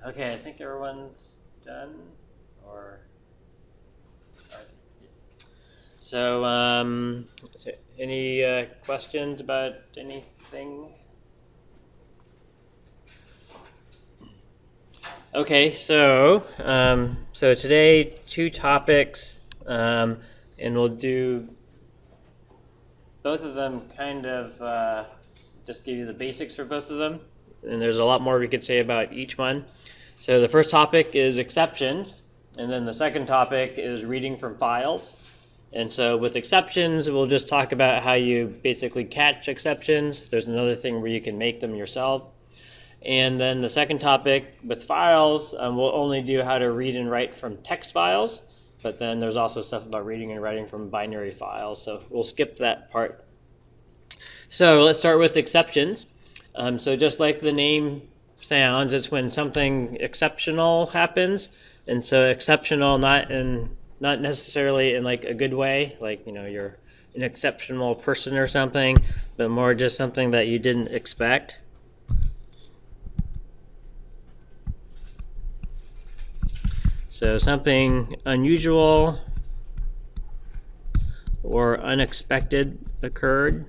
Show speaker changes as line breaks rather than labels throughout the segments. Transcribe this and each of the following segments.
Okay, I think everyone's done. Or so, any questions about anything? Okay, so today 2 topics, and we'll do both of them kind of just give you the basics for both of them, and there's a lot more we could say about each one. So the first topic is exceptions, and then the second topic is reading from files. And so with exceptions, we'll just talk about how you basically catch exceptions. There's another thing where you can make them yourself. And then the second topic with files, we'll only do how to read and write from text files, but then there's also stuff about reading and writing from binary files, so we'll skip that part. So let's start with exceptions. So just like the name sounds, it's when something exceptional happens, and so exceptional not necessarily in like a good way, like you're an exceptional person or something, but more just something that you didn't expect. So something unusual or unexpected occurred.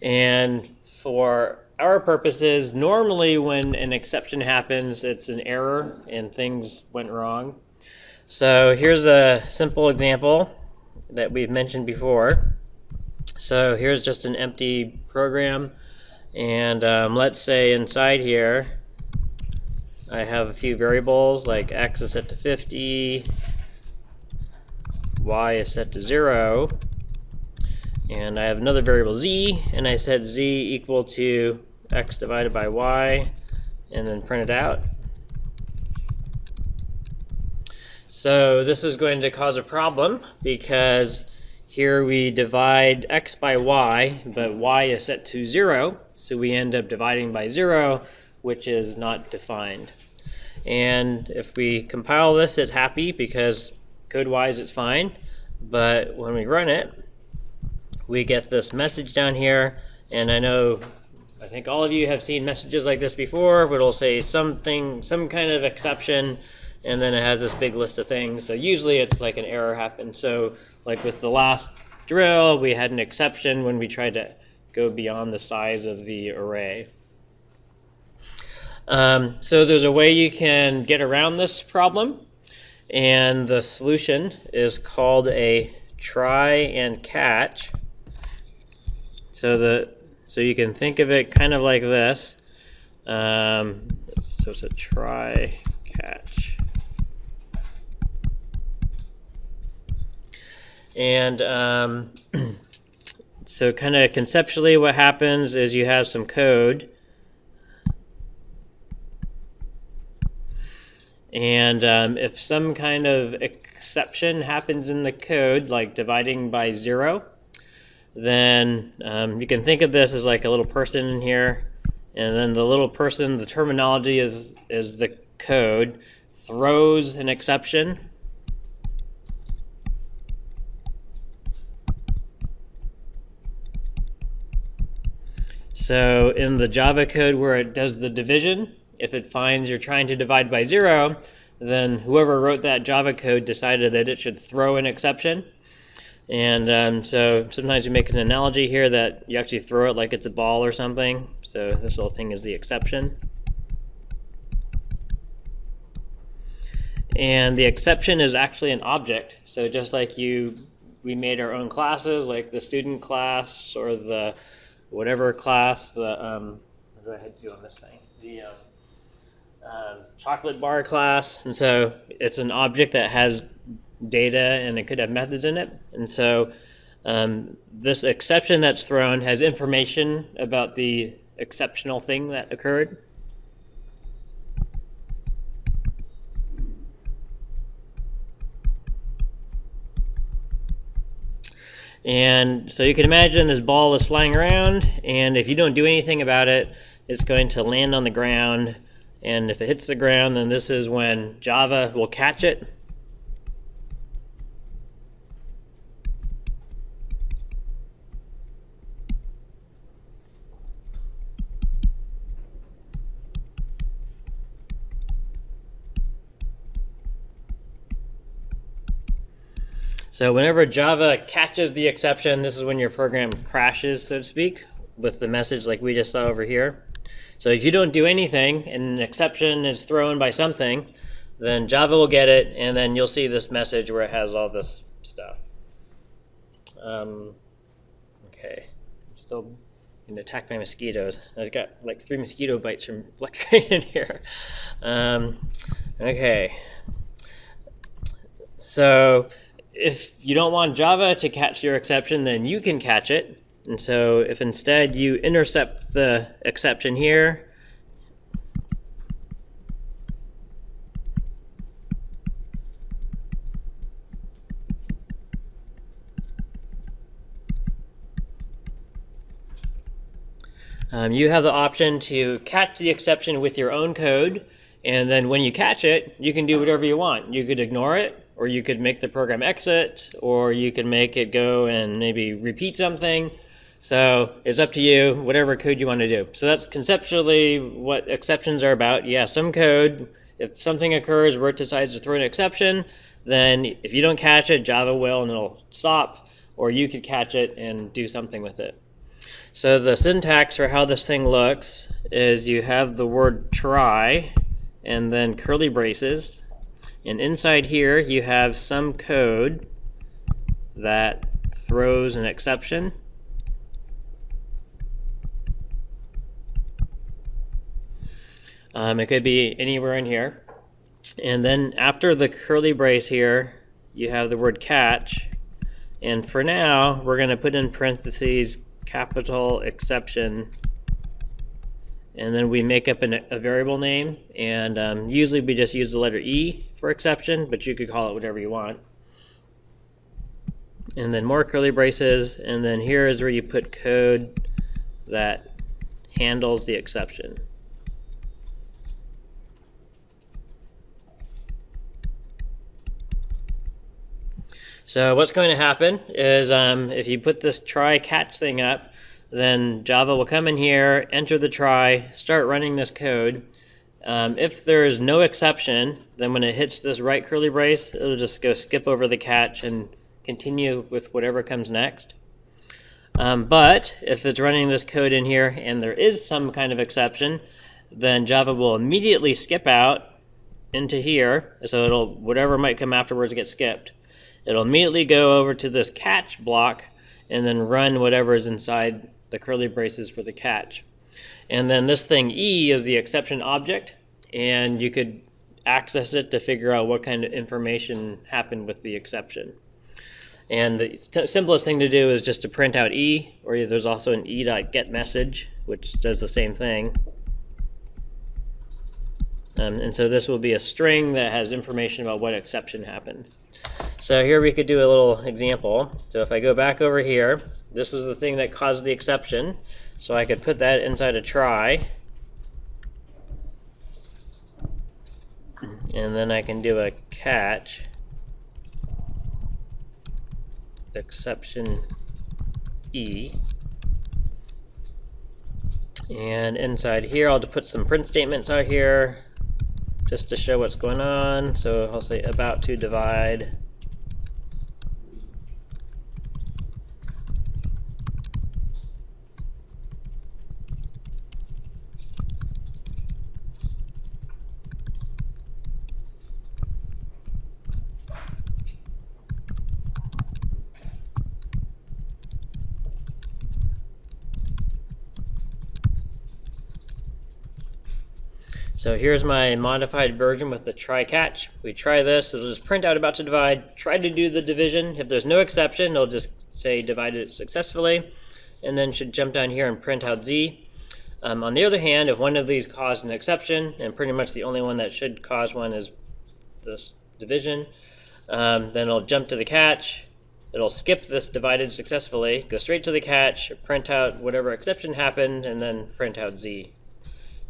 And for our purposes, normally when an exception happens, it's an error and things went wrong. So here's a simple example that we've mentioned before. So here's just an empty program. And let's say inside here, I have a few variables like x is set to 50, y is set to 0, and I have another variable z, and I set z equal to x divided by y, and then print it out. So this is going to cause a problem because here we divide x by y, but y is set to 0, so we end up dividing by 0, which is not defined. And if we compile this, it's happy because code-wise it's fine, but when we run it, we get this message down here, and I think all of you have seen messages like this before, but it'll say some kind of exception, and then it has this big list of things. So usually it's like an error happened. So like with the last drill, we had an exception when we tried to go beyond the size of the array. So there's a way you can get around this problem, and the solution is called a try and catch. So you can think of it kind of like this. So it's a try catch. And so kind of conceptually what happens is you have some code, and if some kind of exception happens in the code, like dividing by 0, then you can think of this as like a little person in here, and then the little person, the terminology is the code, throws an exception. So in the Java code where it does the division, if it finds you're trying to divide by 0, then whoever wrote that Java code decided that it should throw an exception. And so sometimes you make an analogy here that you actually throw it like it's a ball or something. So this little thing is the exception. And the exception is actually an object. So just like we made our own classes, like the student class or the whatever class, what do I have to do on this thing? The chocolate bar class. And so it's an object that has data and it could have methods in it. And so this exception that's thrown has information about the exceptional thing that occurred. And so you can imagine this ball is flying around, and if you don't do anything about it, it's going to land on the ground. And if it hits the ground, then this is when Java will catch it. So whenever Java catches the exception, this is when your program crashes, so to speak, with the message like we just saw over here. So if you don't do anything and an exception is thrown by something, then Java will get it, and then you'll see this message where it has all this stuff. Okay, I'm still getting attacked by mosquitoes. I've got like 3 mosquito bites from lecturing in here. Okay, so if you don't want Java to catch your exception, then you can catch it. And so if instead you intercept the exception here, you have the option to catch the exception with your own code, and then when you catch it, you can do whatever you want. You could ignore it, or you could make the program exit, or you could make it go and maybe repeat something. So it's up to you, whatever code you want to do. So that's conceptually what exceptions are about. Yeah, some code, if something occurs where it decides to throw an exception, then if you don't catch it, Java will and it'll stop, or you could catch it and do something with it. So the syntax for how this thing looks is you have the word try and then curly braces. And inside here you have some code that throws an exception. It could be anywhere in here. And then after the curly brace here, you have the word catch. And for now, we're going to put in parentheses capital exception, and then we make up a variable name, and usually we just use the letter E for exception, but you could call it whatever you want. And then more curly braces, and then here is where you put code that handles the exception. So what's going to happen is if you put this try catch thing up, then Java will come in here, enter the try, start running this code. If there is no exception, then when it hits this right curly brace, it'll just go skip over the catch and continue with whatever comes next. But if it's running this code in here and there is some kind of exception, then Java will immediately skip out into here, so whatever might come afterwards gets skipped. It'll immediately go over to this catch block and then run whatever is inside the curly braces for the catch. And then this thing E is the exception object, and you could access it to figure out what kind of information happened with the exception. And the simplest thing to do is just to print out E, or there's also an e.getMessage, which does the same thing. And so this will be a string that has information about what exception happened. So here we could do a little example. So if I go back over here, this is the thing that caused the exception. So I could put that inside a try. And then I can do a catch exception E. And inside here, I'll put some print statements out here just to show what's going on. So I'll say about to divide. So here's my modified version with the try catch. We try this, it'll just print out about to divide, try to do the division. If there's no exception, it'll just say divided successfully, and then should jump down here and print out Z. On the other hand, if one of these caused an exception, and pretty much the only one that should cause one is this division, then it'll jump to the catch, it'll skip this divided successfully, go straight to the catch, print out whatever exception happened, and then print out Z.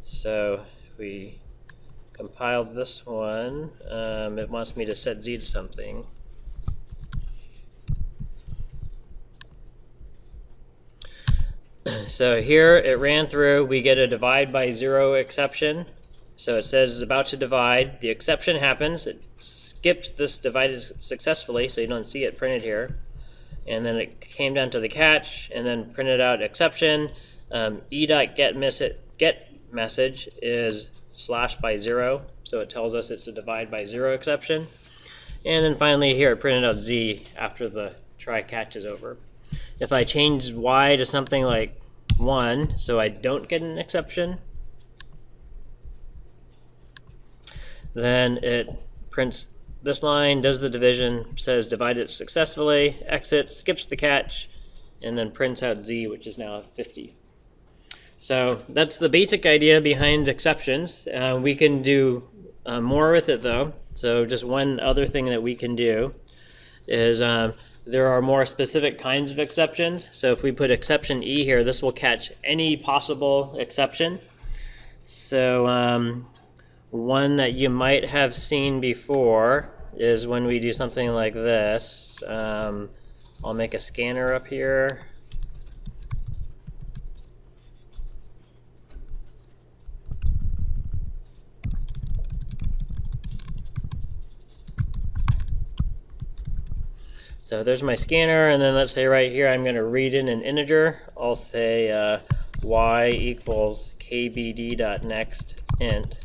So we compiled this one, it wants me to set Z to something. So here it ran through, we get a divide by 0 exception, So it says it's about to divide. The exception happens. It skips this divided successfully, so you don't see it printed here. And then it came down to the catch, and then printed out exception. E.get message is slashed by 0, so it tells us it's a divide by 0 exception. And then finally here it printed out Z after the try catch is over. If I change Y to something like 1, so I don't get an exception, then it prints this line, does the division, says divide it successfully, exits, skips the catch, and then prints out Z, which is now 50. So that's the basic idea behind exceptions. We can do more with it though. So just one other thing that we can do is there are more specific kinds of exceptions. So if we put exception E here, this will catch any possible exception. So one that you might have seen before is when we do something like this. I'll make a scanner up here. So there's my scanner, and then let's say right here I'm going to read in an integer. I'll say y equals kbd.next int,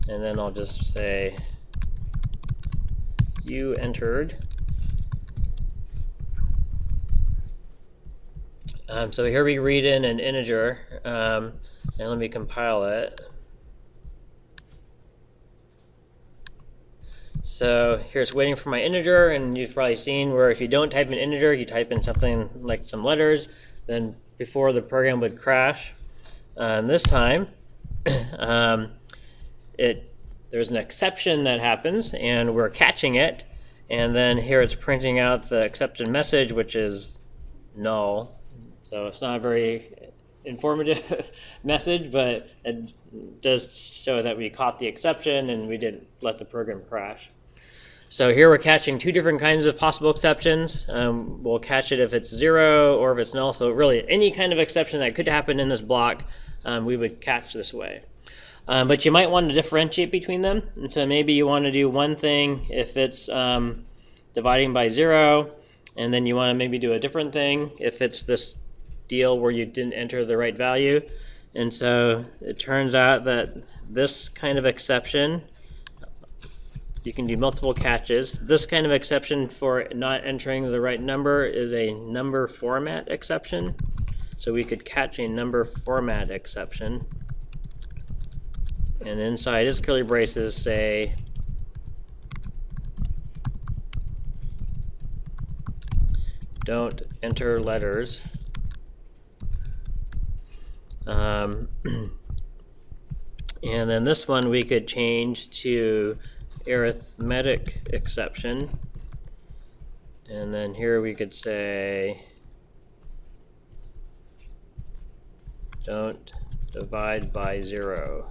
and then I'll just say you entered. So here we read in an integer, and let me compile it. So here it's waiting for my integer, and you've probably seen where if you don't type an integer, you type in something like some letters, then before the program would crash. This time, there's an exception that happens, and we're catching it, and then here it's printing out the accepted message, which is null. So it's not a very informative message, but it does show that we caught the exception and we didn't let the program crash. So here we're catching two different kinds of possible exceptions. We'll catch it if it's 0 or if it's null. So really any kind of exception that could happen in this block, we would catch this way. But you might want to differentiate between them. And so maybe you want to do one thing if it's dividing by 0, and then you want to maybe do a different thing if it's this deal where you didn't enter the right value. And so it turns out that this kind of exception, you can do multiple catches. This kind of exception for not entering the right number is a number format exception. So we could catch a number format exception. And inside its curly braces say don't enter letters. And then this one we could change to arithmetic exception. And then here we could say don't divide by 0.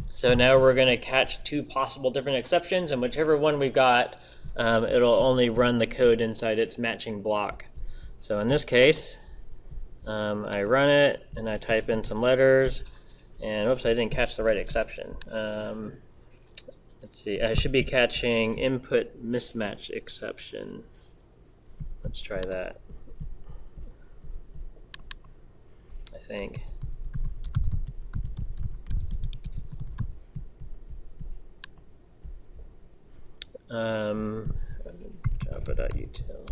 So now we're going to catch two possible different exceptions, and whichever one we've got, it'll only run the code inside its matching block. So in this case, I run it and I type in some letters, and oops, I didn't catch the right exception. Let's see, I should be catching input mismatch exception. Let's try that, I think. Java.util.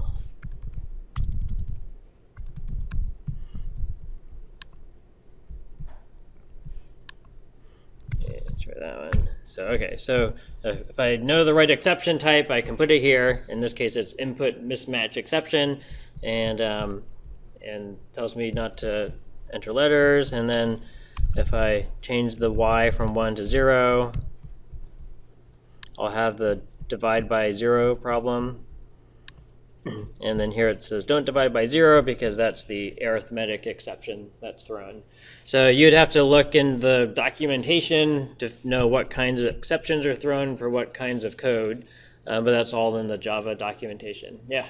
Okay, let's try that one. So okay, so if I know the right exception type, I can put it here. In this case, it's input mismatch exception, and tells me not to enter letters. And then if I change the y from 1 to 0, I'll have the divide by 0 problem. And then here it says don't divide by 0 because that's the arithmetic exception that's thrown. So you'd have to look in the documentation to know what kinds of exceptions are thrown for what kinds of code, but that's all in the Java documentation. Yeah?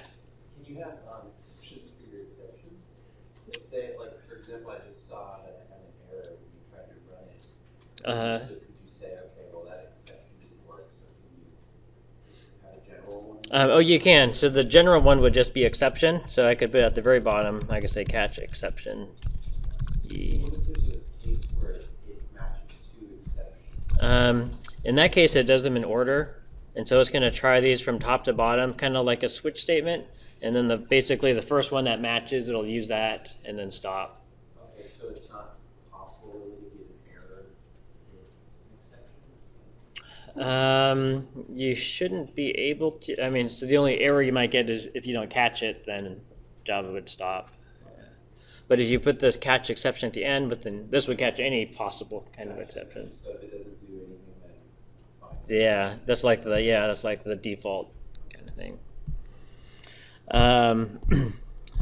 Can you have exceptions for your exceptions? Let's say, like, for example, I just saw that I had an
Uh,
So could you say, okay, well that exception didn't work, so can you have a general one?
oh, you can. So the general one would just be exception. So I could put at the very bottom, I could say catch exception. E.
What if there's a case where it matches two exceptions?
In that case, it does them in order. And so it's going to try these from top to bottom, kind of like a switch statement. And then basically the first one that matches, it'll use that and then stop.
Okay, so it's not possible really to get an error in an exception?
You shouldn't be able to. I mean, so the only error you might get is if you don't catch it, then Java would stop. But if you put this catch exception at the end, but then this would catch any possible kind of exception.
So if it doesn't do anything, then fine.
Yeah, that's like the default kind of thing.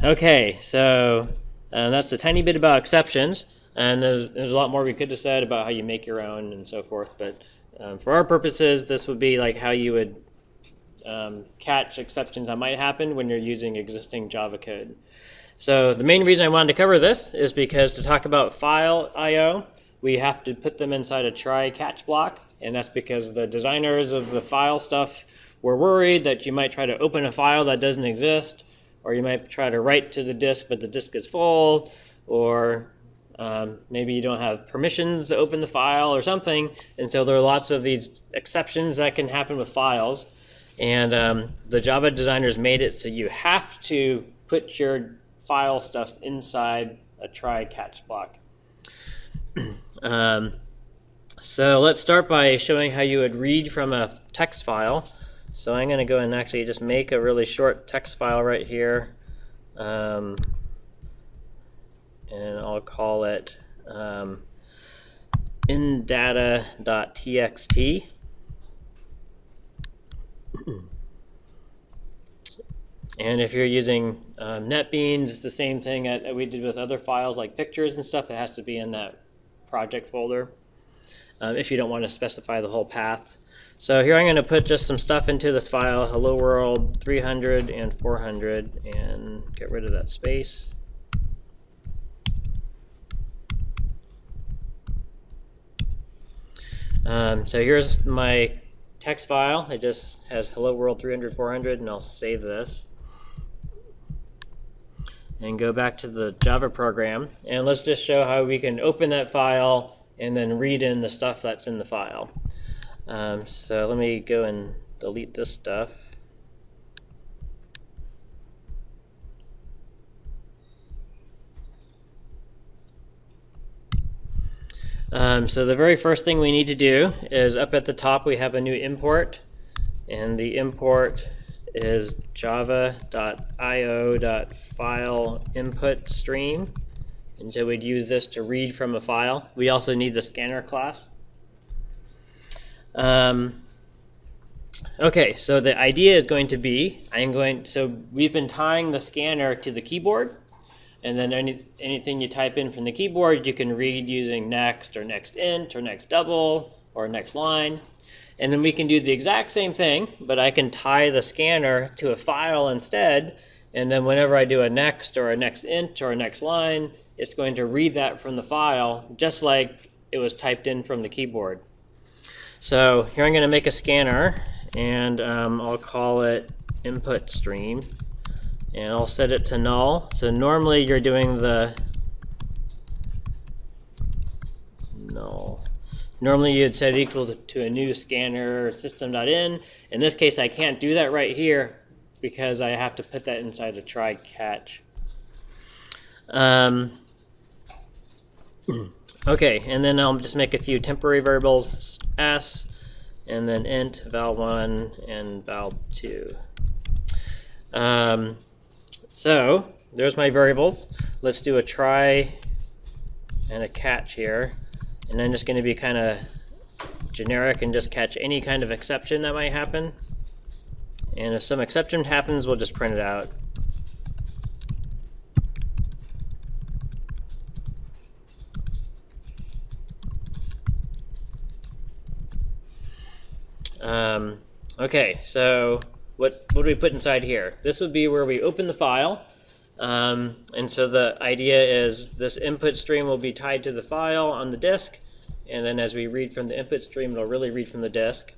Okay, so that's a tiny bit about exceptions, and there's a lot more we could have said about how you make your own and so forth. But for our purposes, this would be like how you would catch exceptions that might happen when you're using existing Java code. So the main reason I wanted to cover this is because to talk about file I/O, we have to put them inside a try-catch block, and that's because the designers of the file stuff were worried that you might try to open a file that doesn't exist, or you might try to write to the disk but the disk is full, or maybe you don't have permissions to open the file or something, and so there are lots of these exceptions that can happen with files, and the Java designers made it so you have to put your file stuff inside a try-catch block. So let's start by showing how you would read from a text file. So I'm going to go and actually just make a really short text file right here. And I'll call it indata.txt. And if you're using NetBeans, it's the same thing that we did with other files like pictures and stuff. It has to be in that project folder if you don't want to specify the whole path. So here I'm going to put just some stuff into this file, hello world 300 and 400, and get rid of that space. So here's my text file. It just has hello world 300, 400, and I'll save this. And go back to the Java program, and let's just show how we can open that file and then read in the stuff that's in the file. So let me go and delete this stuff. So the very first thing we need to do is up at the top we have a new import, and the import is java.io.file input stream, and so we'd use this to read from a file. We also need the scanner class. Okay, so the idea is going to be so we've been tying the scanner to the keyboard, and then anything you type in from the keyboard you can read using next or next int or next double or next line. And then we can do the exact same thing, but I can tie the scanner to a file instead, and then whenever I do a next or a next int or a next line, it's going to read that from the file just like it was typed in from the keyboard. So here I'm going to make a scanner, and I'll call it input stream, and I'll set it to null. So normally you're doing the null. Normally you'd set it equal to a new scanner system.in. In this case I can't do that right here because I have to put that inside a try catch. Okay, and then I'll just make a few temporary variables, s, and then int val1 and val2. So there's my variables. Let's do a try and a catch here. And I'm just going to be kind of generic and just catch any kind of exception that might happen. And if some exception happens, we'll just print it out. Okay, so what do we put inside here? This would be where we open the file. And so the idea is this input stream will be tied to the file on the disk, and then as we read from the input stream, it'll really read from the disk.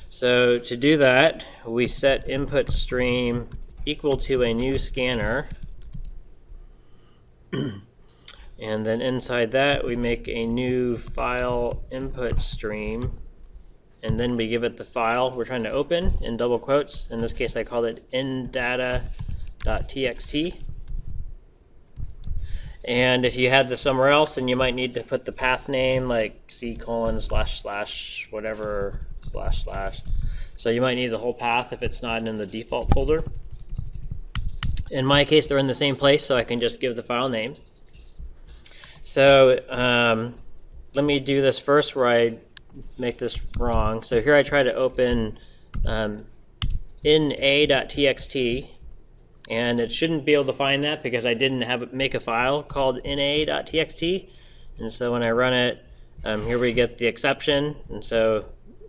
So to do that, we set input stream equal to a new scanner. And then inside that, we make a new file input stream. And then we give it the file we're trying to open in double quotes. In this case, I called it indata.txt. And if you had this somewhere else, then you might need to put the path name like c:// whatever //. So you might need the whole path if it's not in the default folder. In my case, they're in the same place, so I can just give the file name. So let me do this first where I make this wrong. So here I try to open na.txt, and it shouldn't be able to find that because I didn't make a file called na.txt. And so when I run it, here we get the exception. And so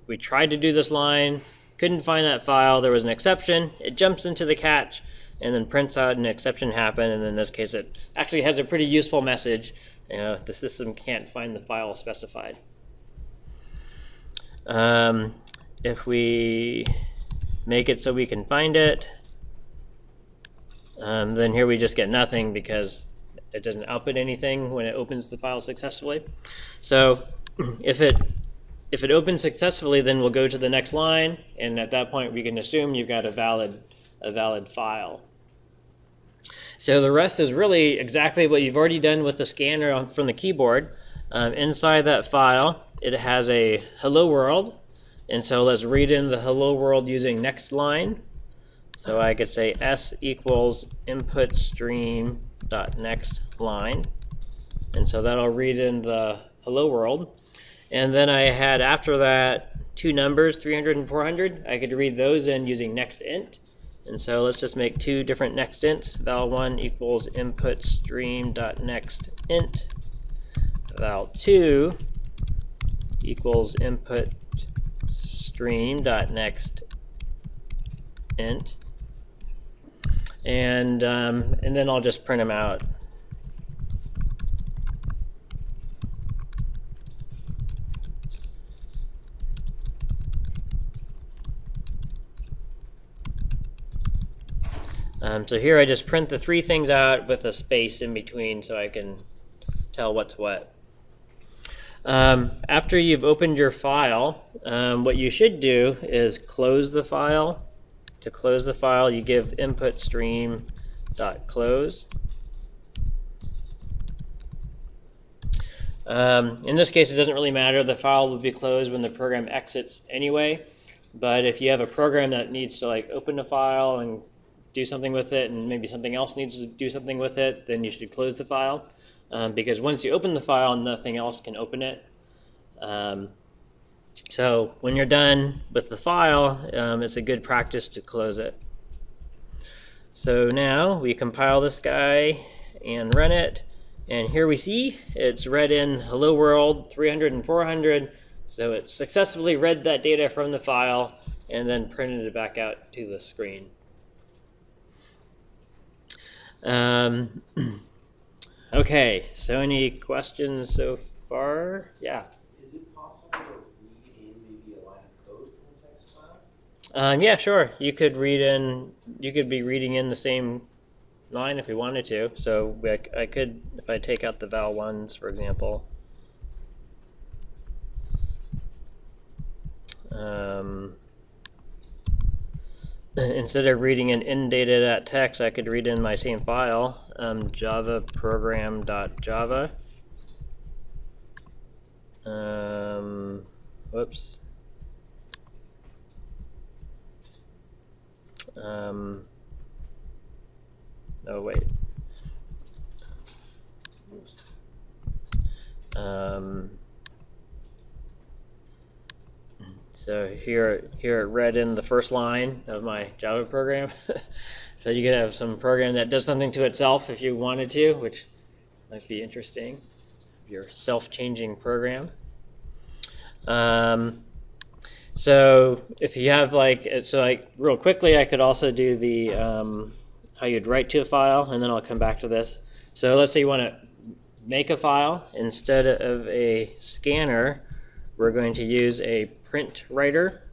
we tried to do this line, couldn't find that file. There was an exception. It jumps into the catch and then prints out an exception happened. And in this case, it actually has a pretty useful message. The system can't find the file specified. If we make it so we can find it, then here we just get nothing because it doesn't output anything when it opens the file successfully. So if it opens successfully, then we'll go to the next line, and at that point we can assume you've got a valid file. So the rest is really exactly what you've already done with the scanner from the keyboard. Inside that file, it has a hello world, and so let's read in the hello world using next line. So I could say s equals input stream dot next line, and so that'll read in the hello world. And then I had after that two numbers, 300 and 400. I could read those in using next int. And so let's just make two different next ints. Val1 equals input stream dot next int. Val2 equals input stream dot next int. And then I'll just print them out. So here I just print the three things out with a space in between so I can tell what's what. After you've opened your file, what you should do is close the file. To close the file, you give input stream dot close. In this case, it doesn't really matter. The file will be closed when the program exits anyway. But if you have a program that needs to like open a file and do something with it, and maybe something else needs to do something with it, then you should close the file. Because once you open the file, nothing else can open it. So when you're done with the file, it's a good practice to close it. So now we compile this guy and run it. And here we see it's read in hello world 300 and 400. So it successfully read that data from the file and then printed it back out to the screen. Okay, so any questions so far? Yeah.
Is it possible to read in maybe a line of code from a text file?
Yeah, sure. You could be reading in the same line if you wanted to. So I could, if I take out the val1s, for example. Instead of reading in indata.txt, I could read in my same file, java program.java. Whoops. Oh, wait. So here it read in the first line of my Java program. So you could have some program that does something to itself if you wanted to, which might be interesting. Your self-changing program. So if you have real quickly, I could also do the how you'd write to a file, and then I'll come back to this. So let's say you want to make a file, instead of a scanner, we're going to use a print writer.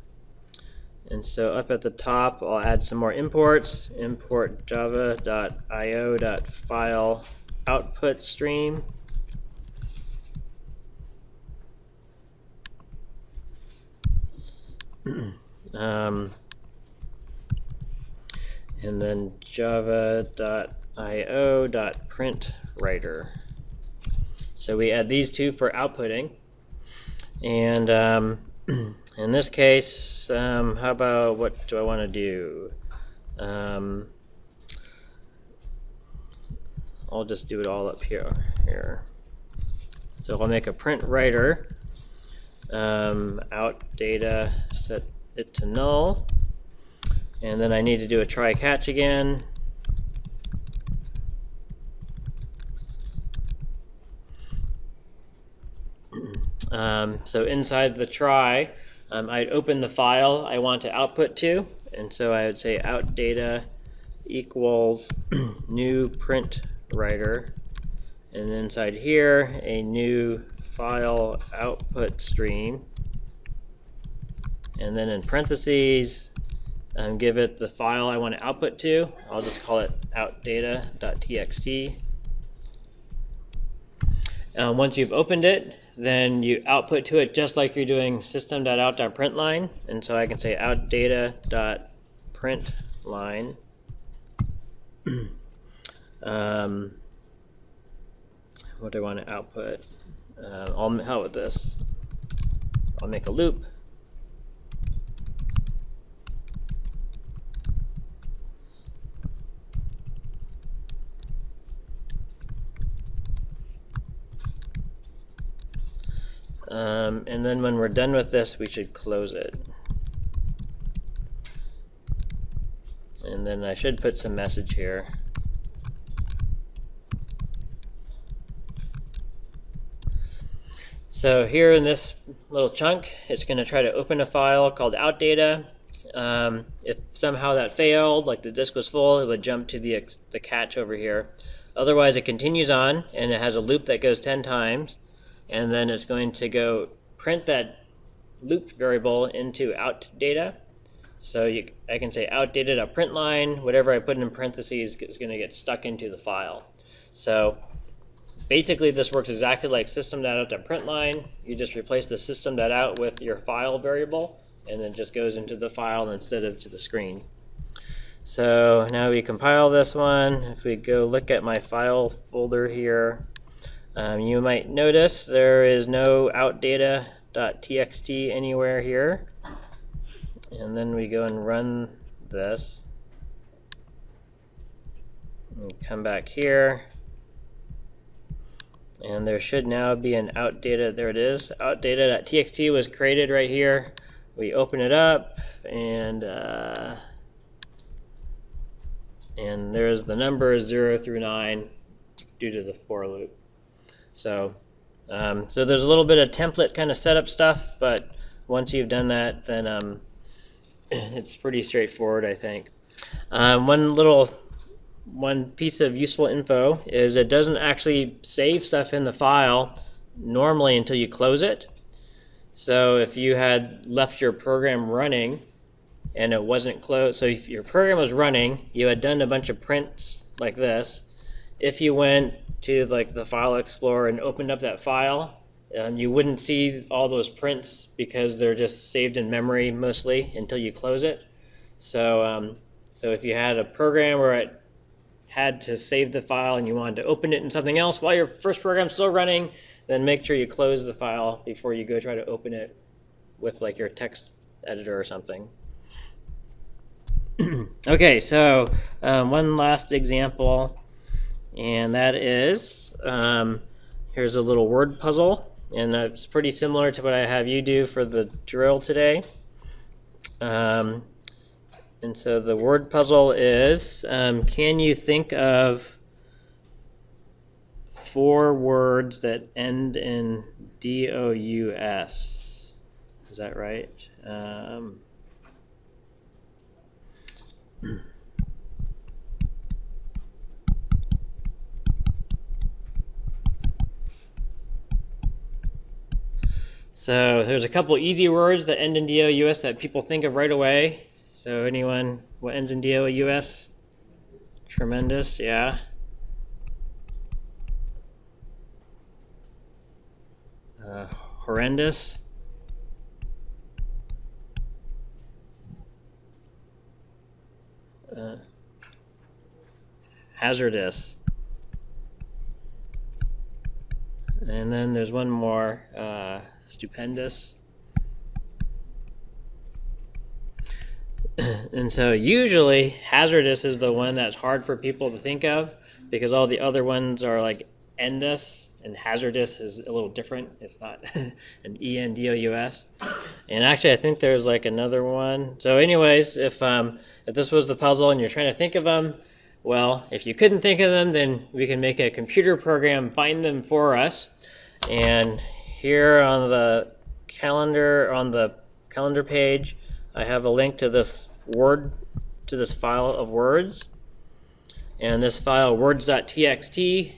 And so up at the top, I'll add some more imports. Import java.io.file output stream. And then java.io.print writer. So we add these two for outputting. And in this case, how about, what do I want to do? I'll just do it all up here. So I'll make a print writer, out data, set it to null, and then I need to do a try catch again. So inside the try, I'd open the file I want to output to, and so I would say out data equals new print writer, and inside here a new file output stream, and then in parentheses give it the file I want to output to. I'll just call it outdata.txt. Once you've opened it, then you output to it just like you're doing system.out.println, and so I can say outdata.println. What do I want to output? I'll help with this. I'll make a loop. And then when we're done with this, we should close it. And then I should put some message here. So here in this little chunk, it's going to try to open a file called outdata. If somehow that failed, like the disk was full, it would jump to the catch over here. Otherwise, it continues on, and it has a loop that goes 10 times. And then it's going to go print that loop variable into outdata. So I can say outdata.println, whatever I put in parentheses is going to get stuck into the file. So basically this works exactly like system.out.println. You just replace the system.out with your file variable, and it just goes into the file instead of to the screen. So now we compile this one. If we go look at my file folder here, you might notice there is no outdata.txt anywhere here. And then we go and run this. And come back here. And there should now be an outdata. There it is. Outdata.txt was created right here. We open it up, and there's the numbers 0 through 9 due to the for loop. So, so there's a little bit of template kind of setup stuff, but once you've done that, then it's pretty straightforward, I think. One piece of useful info is it doesn't actually save stuff in the file normally until you close it. So if you had left your program running and it wasn't closed, so if your program was running, you had done a bunch of prints like this. If you went to like the File Explorer and opened up that file, you wouldn't see all those prints because they're just saved in memory mostly until you close it. So, so if you had a program where it had to save the file and you wanted to open it in something else while your first program's still running, then make sure you close the file before you go try to open it with like your text editor or something. Okay, so one last example, and that is, here's a little word puzzle, and it's pretty similar to what I have you do for the drill today. And so the word puzzle is, can you think of 4 words that end in D-O-U-S? Is that right? So there's a couple easy words that end in DOUS that people think of right away. So anyone, what ends in DOUS? Tremendous, yeah. Horrendous. Hazardous. And then there's one more, stupendous. And so usually hazardous is the one that's hard for people to think of because all the other ones are like endous, and hazardous is a little different. It's not an ENDOUS. And actually I think there's like another one. So anyways, if this was the puzzle and you're trying to think of them, well, if you couldn't think of them, then we can make a computer program find them for us. And here on the calendar page, I have a link to this file of words. And this file, words.txt,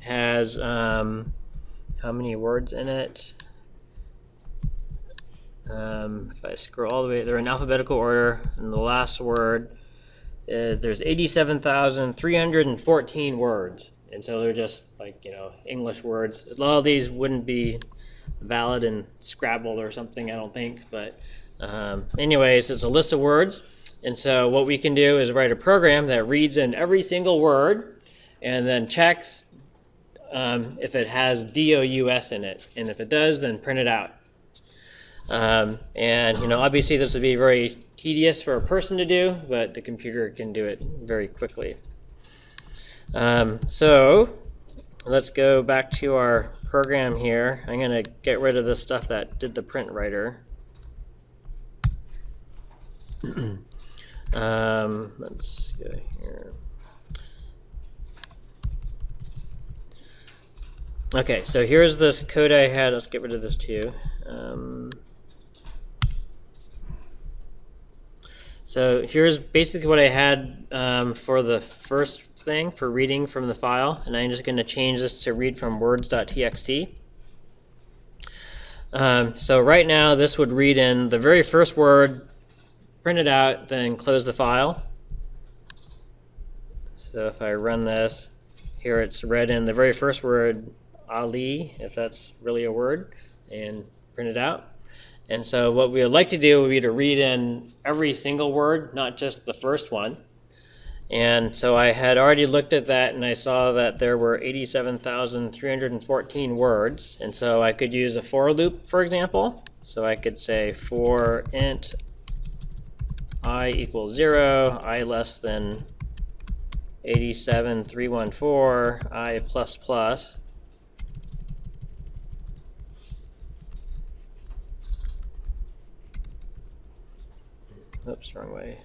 has how many words in it? If I scroll all the way, they're in alphabetical order, and the last word there's 87,314 words, and so they're just like English words. A lot of these wouldn't be valid in Scrabble or something, I don't think. But anyways, it's a list of words, and so what we can do is write a program that reads in every single word, and then checks if it has DOUS in it, and if it does, then print it out. And obviously this would be very tedious for a person to do, but the computer can do it very quickly. So let's go back to our program here. I'm going to get rid of the stuff that did the print writer. Let's go here. Okay, so here's this code I had. Let's get rid of this too. So here's basically what I had for the first thing, for reading from the file, and I'm just going to change this to read from words.txt. So right now this would read in the very first word, print it out, then close the file. So if I run this, here it's read in the very first word, Ali, if that's really a word, and print it out. And so what we would like to do would be to read in every single word, not just the first one. And so I had already looked at that, and I saw that there were 87,314 words. And so I could use a for loop, for example. So I could say for int I equals 0, I less than 87,314, I plus plus. Oops, wrong way.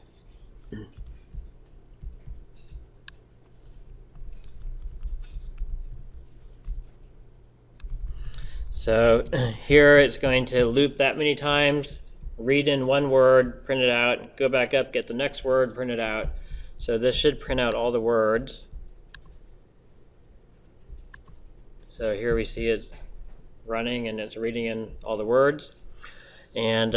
So here it's going to loop that many times, read in one word, print it out, go back up, get the next word, print it out. So this should print out all the words. So here we see it's running and it's reading in all the words. And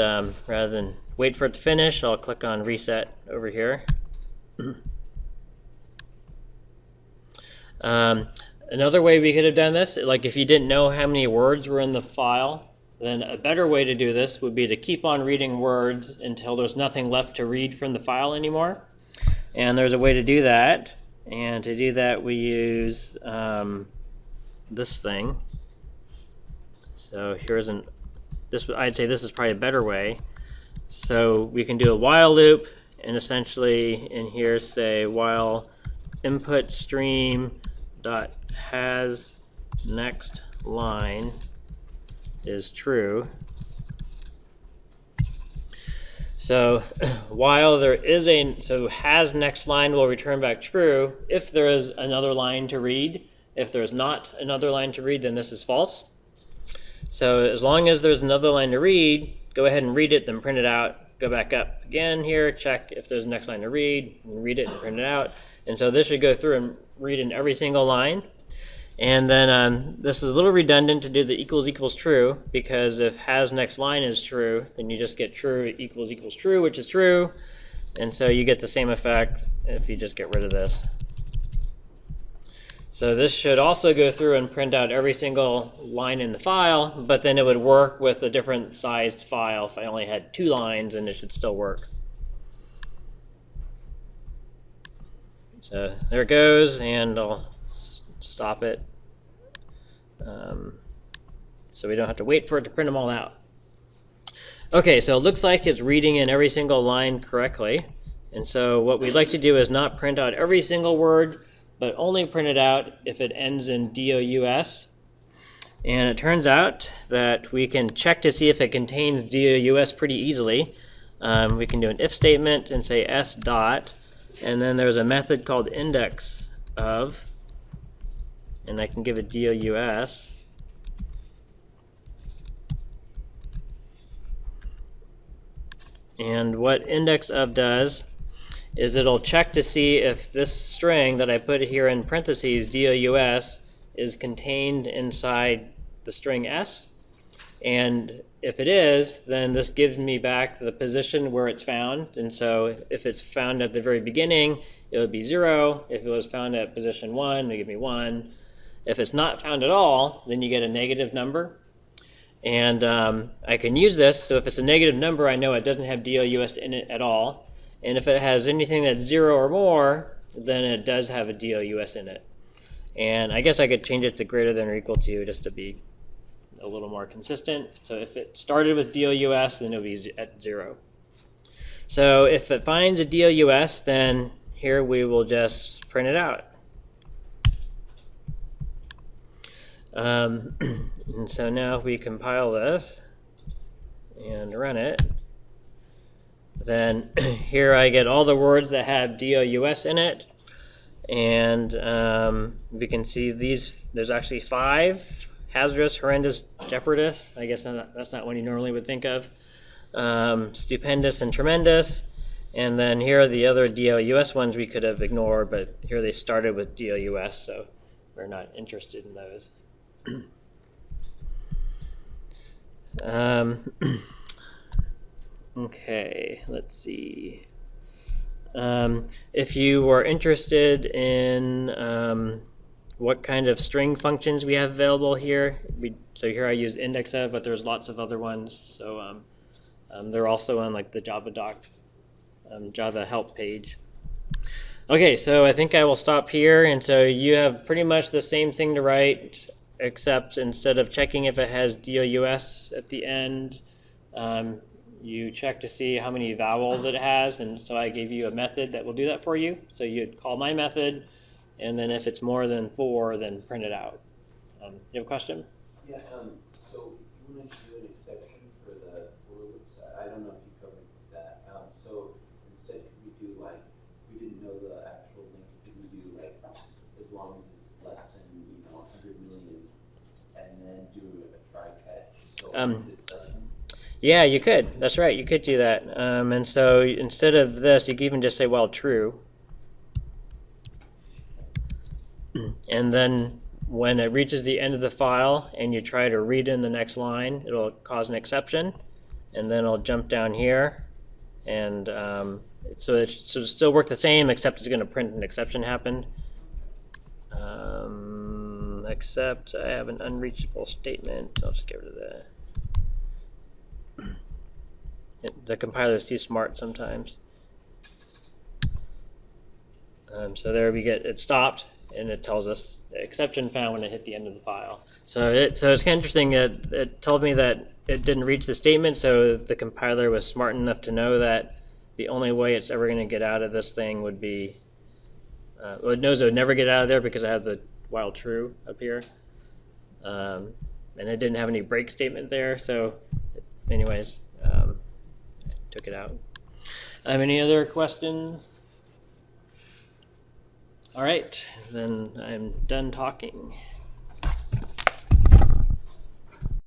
rather than wait for it to finish, I'll click on reset over here. Another way we could have done this, like if you didn't know how many words were in the file, then a better way to do this would be to keep on reading words until there's nothing left to read from the file anymore. And there's a way to do that. And to do that, we use this thing. So I'd say this is probably a better way. So we can do a while loop, and essentially in here say while input stream dot has next line is true. So while there is has next line will return back true if there is another line to read. If there's not another line to read, then this is false. So as long as there's another line to read, go ahead and read it, then print it out. Go back up again here, check if there's a next line to read it and print it out. And so this should go through and read in every single line. And then this is a little redundant to do the equals true, because if has next line is true, then you just get true equals true, which is true. And so you get the same effect if you just get rid of this. So this should also go through and print out every single line in the file, but then it would work with a different sized file. If I only had 2 lines, and it should still work. So there it goes, and I'll stop it. So we don't have to wait for it to print them all out. Okay, so it looks like it's reading in every single line correctly. And so what we'd like to do is not print out every single word, but only print it out if it ends in DOUS. And it turns out that we can check to see if it contains DOUS pretty easily. We can do an if statement and say s dot, and then there's a method called index of, and I can give it DOUS. And what index of does is it'll check to see if this string that I put here in parentheses, DOUS, is contained inside the string s. And if it is, then this gives me back the position where it's found. And so if it's found at the very beginning, it would be 0. If it was found at position 1, it would give me 1. If it's not found at all, then you get a negative number. And I can use this, so if it's a negative number, I know it doesn't have DOUS in it at all. And if it has anything that's 0 or more, then it does have a DOUS in it. And I guess I could change it to greater than or equal to, just to be a little more consistent. So if it started with DOUS, then it would be at 0. So if it finds a DOUS, then here we will just print it out. And so now if we compile this and run it, then here I get all the words that have DOUS in it. And we can see there's actually 5: hazardous, horrendous, jeopardous. I guess that's not one you normally would think of. Stupendous and tremendous. And then here are the other DOUS ones we could have ignored, but here they started with DOUS, so we're not interested in those. Okay, let's see. If you were interested in what kind of string functions we have available here, so here I use index of, but there's lots of other ones. So they're also on like the Java doc, Java help page. Okay, so I think I will stop here. And so you have pretty much the same thing to write, except instead of checking if it has DOUS at the end, you check to see how many vowels it has. And so I gave you a method that will do that for you. So you'd call my method, and then if it's more than 4, then print it out. You have a question?
Yeah, so you wanted to do an exception for the for loops. I don't know if you covered that. So instead, could we do like, we didn't know the actual length, could we do like, as long as it's less than, 100 million, and then do a try catch? So once it doesn't.
Yeah, you could. That's right. You could do that. And so instead of this, you could even just say, well, true. And then when it reaches the end of the file and you try to read in the next line, it'll cause an exception. And then it'll jump down here. And so it should still work the same, except it's going to print an exception happened. Except I have an unreachable statement. I'll just get rid of that. The compiler is too smart sometimes. So there we get it stopped, and it tells us exception found when it hit the end of the file. So it's kind of interesting. It told me that it didn't reach the statement, so the compiler was smart enough to know that the only way it's ever going to get out of this thing would be, well, it knows it would never get out of there because I have the while true up here. And it didn't have any break statement there, so anyways, I took it out. Any other questions? All right, then I'm done talking.